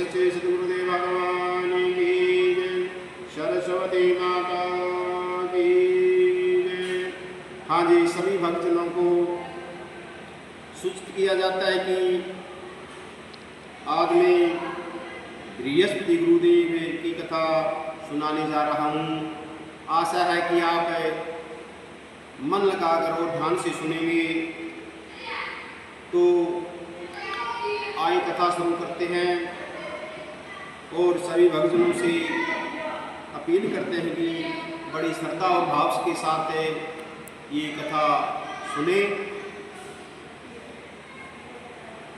सच्चे सद्गुरुदेव भगवान की जय, सरस्वती माता की जय। हाँ जी, सभी भक्तजनों को सूचित किया जाता है कि आज मैं बृहस्पति गुरुदेव की कथा सुनाने जा रहा हूँ। आशा है कि आप मन लगाकर और ध्यान से सुनेंगे। तो आइए कथा शुरू करते हैं और सभी भक्तजनों से अपील करते हैं कि बड़ी श्रद्धा और भाव के साथ ये कथा सुने।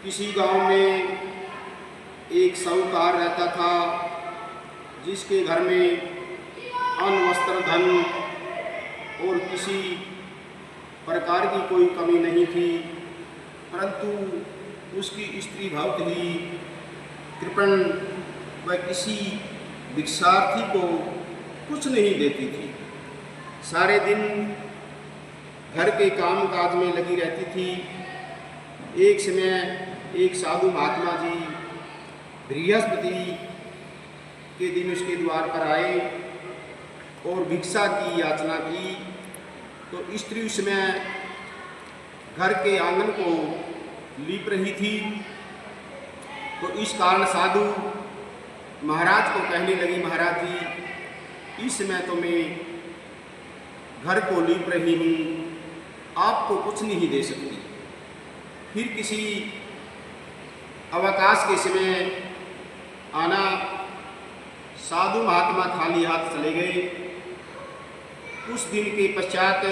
किसी गांव में एक साहूकार रहता था जिसके घर में अन्न वस्त्र धन और किसी प्रकार की कोई कमी नहीं थी, परंतु उसकी स्त्री बहुत ही कृपण व किसी भिक्षार्थी को कुछ नहीं देती थी। सारे दिन घर के काम काज में लगी रहती थी। एक समय एक साधु महात्मा जी बृहस्पति के दिन उसके द्वार पर आए और भिक्षा की याचना की। तो स्त्री उसमें घर के आंगन को लीप रही थी। तो इस कारण साधु महाराज को कहने लगी, महाराज जी, इस समय तो मैं घर को लीप रही हूँ, आपको कुछ नहीं दे सकती। फिर किसी अवकाश के समय आना, साधु महात्मा खाली हाथ चले गए। कुछ दिन के पश्चात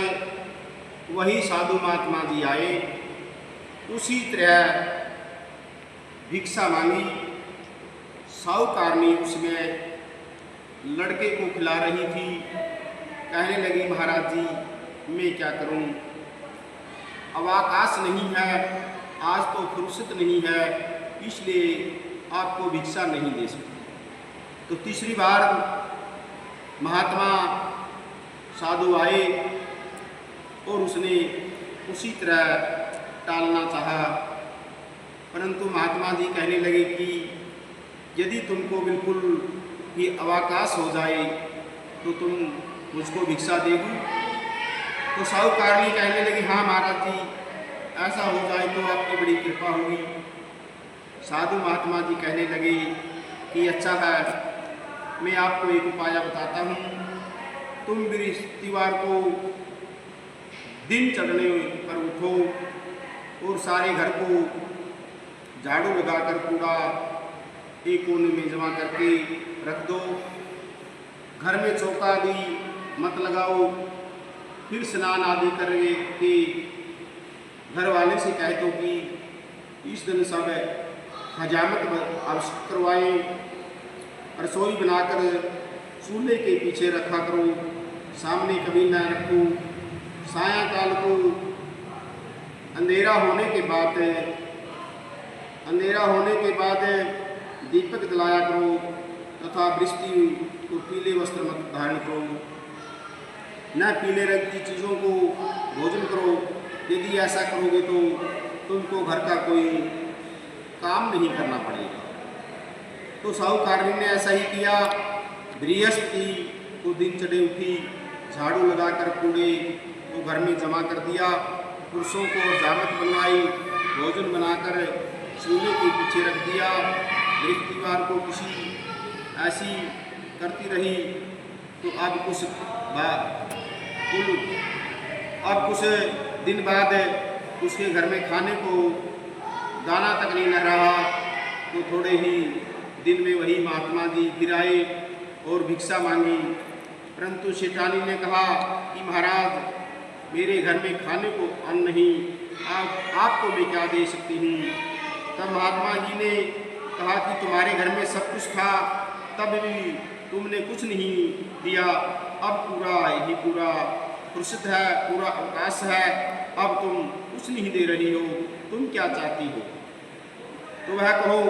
वही साधु महात्मा जी आए, उसी तरह भिक्षा मांगी। साहूकारनी उसमें लड़के को खिला रही थी। कहने लगी, महाराज जी, मैं क्या करूं, अवकाश नहीं है, आज तो फुर्सत नहीं है, इसलिए आपको भिक्षा नहीं दे सकती। तो तीसरी बार महात्मा साधु आए और उसने उसी तरह टालना चाहा, परंतु महात्मा जी कहने लगे कि यदि तुमको बिल्कुल ही अवकाश हो जाए तो तुम मुझको भिक्षा देगी। तो साहूकारनी कहने लगी, हाँ महाराज जी, ऐसा हो जाए तो आपकी बड़ी कृपा होगी। साधु महात्मा जी कहने लगे कि अच्छा है, मैं आपको एक उपाय बताता हूँ। तुम बृहस्पतिवार को दिन चढ़ने पर उठो और सारे घर को झाड़ू लगाकर कूड़ा एक कोने में जमा करके रख दो। घर में चौका आदि मत लगाओ। फिर स्नान आदि करके घर वाले से कह दो कि इस दिन सब हजामत आवश्यक करवाएं। रसोई बनाकर चूल्हे के पीछे रखा करो, सामने कभी न रखो। सायंकाल को अंधेरा होने के बाद दीपक जलाया करो तथा बृहस्पति को पीले वस्त्र मत धारण करो। न पीले रंग की चीज़ों को भोजन करो। यदि ऐसा करोगे तो तुमको घर का कोई काम नहीं करना पड़ेगा। तो साहूकारनी ने ऐसा ही किया। बृहस्पति को दिन चढ़े उठी, झाड़ू लगाकर कूड़े को घर में जमा कर दिया। पुरुषों को हजामत बनवाई, भोजन बनाकर चूल्हे के पीछे रख दिया। बृहस्पतिवार को किसी ऐसी करती रही। तो अब कुछ दिन बाद उसके घर में खाने को दाना तक नहीं रहा। तो थोड़े ही दिन में वही महात्मा जी फिर आए और भिक्षा मांगी, परंतु सेठानी ने कहा कि महाराज, मेरे घर में खाने को अन्न नहीं, आपको मैं क्या दे सकती हूँ। तब महात्मा जी ने कहा कि तुम्हारे घर में सब कुछ था, तब भी तुमने कुछ नहीं दिया। अब पूरा फुर्सत है, पूरा अवकाश है, अब तुम कुछ नहीं दे रही हो, तुम क्या चाहती हो। तो वह कहो,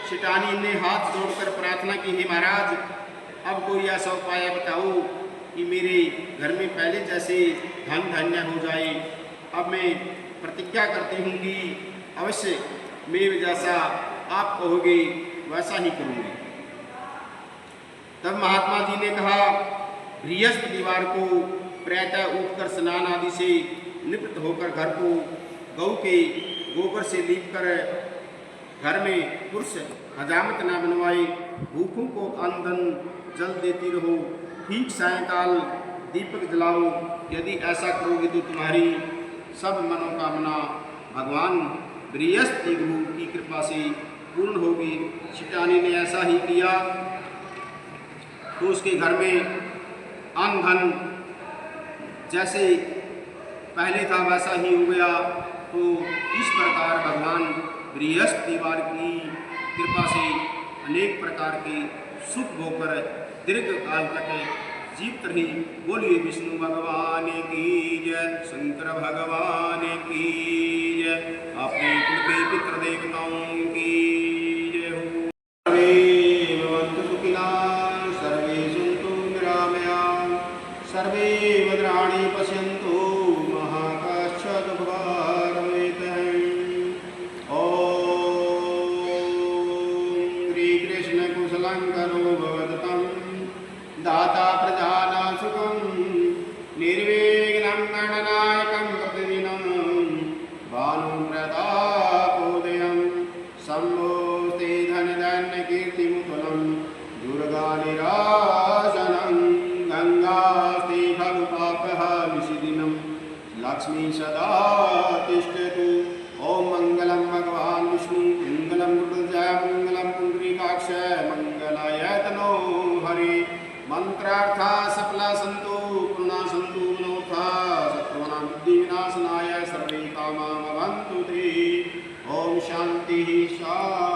सेठानी ने हाथ जोड़कर प्रार्थना की, हे महाराज, अब कोई ऐसा उपाय बताओ कि मेरे घर में पहले जैसे धन धान्य हो जाए। अब मैं प्रतिज्ञा करती हूँ कि अवश्य मैं जैसा आप कहोगे वैसा ही करूँगी। तब महात्मा जी ने कहा, बृहस्पतिवार को प्रातः उठकर स्नान आदि से निवृत्त होकर घर को गौ के गोबर से लीपकर घर में पुरुष हजामत न बनवाए, भूखों को अन्न जल देती रहो, ठीक सायंकाल दीपक जलाओ। यदि ऐसा करोगे तो तुम्हारी सब मनोकामना भगवान बृहस्पति गुरु की कृपा से पूर्ण होगी। शिटानी ने ऐसा ही किया तो उसके घर में अन्न धन जैसे पहले था वैसा ही हो गया। तो इस प्रकार भगवान बृहस्पतिवार की कृपा से अनेक प्रकार के सुख होकर दीर्घ काल तक जीवित रही। बोलिए विष्णु भगवान की जय, शंकर भगवान की जय, अपने कुल के पितृ देवताओं की जय हो। सर्वे भवन्तु सुखिनः, सर्वे सन्तु निरामयाः, सर्वे भद्राणि पश्यन्तु मा कश्चित् दुःखभाग् भवेत्। ॐ श्रीकृष्ण कुशलङ्करो भवतं दाता प्रजानां सुखं, निर्विघ्नं गणनायकं प्रतिदिनं भानुप्रतापोदयं, शम्भोस्ते धनधान्यकीर्तिमुकुलं, दुर्गानिरासनं, गङ्गास्ते खलुपापः विशदिनं, लक्ष्मी सदा तिष्ठतु। ॐ मङ्गलं भगवान् विष्णु, मङ्गलं गुरुजय, मङ्गलं पुण्डरीकाक्ष, मङ्गलाय तनो हरे। मंत्रार्था सफला सन्तु, पूर्णा सन्तु मनोरथा, शत्रूणां बुद्धिविनाशनाय सर्वे कामा भवन्तु ते। ओम शांति शांति।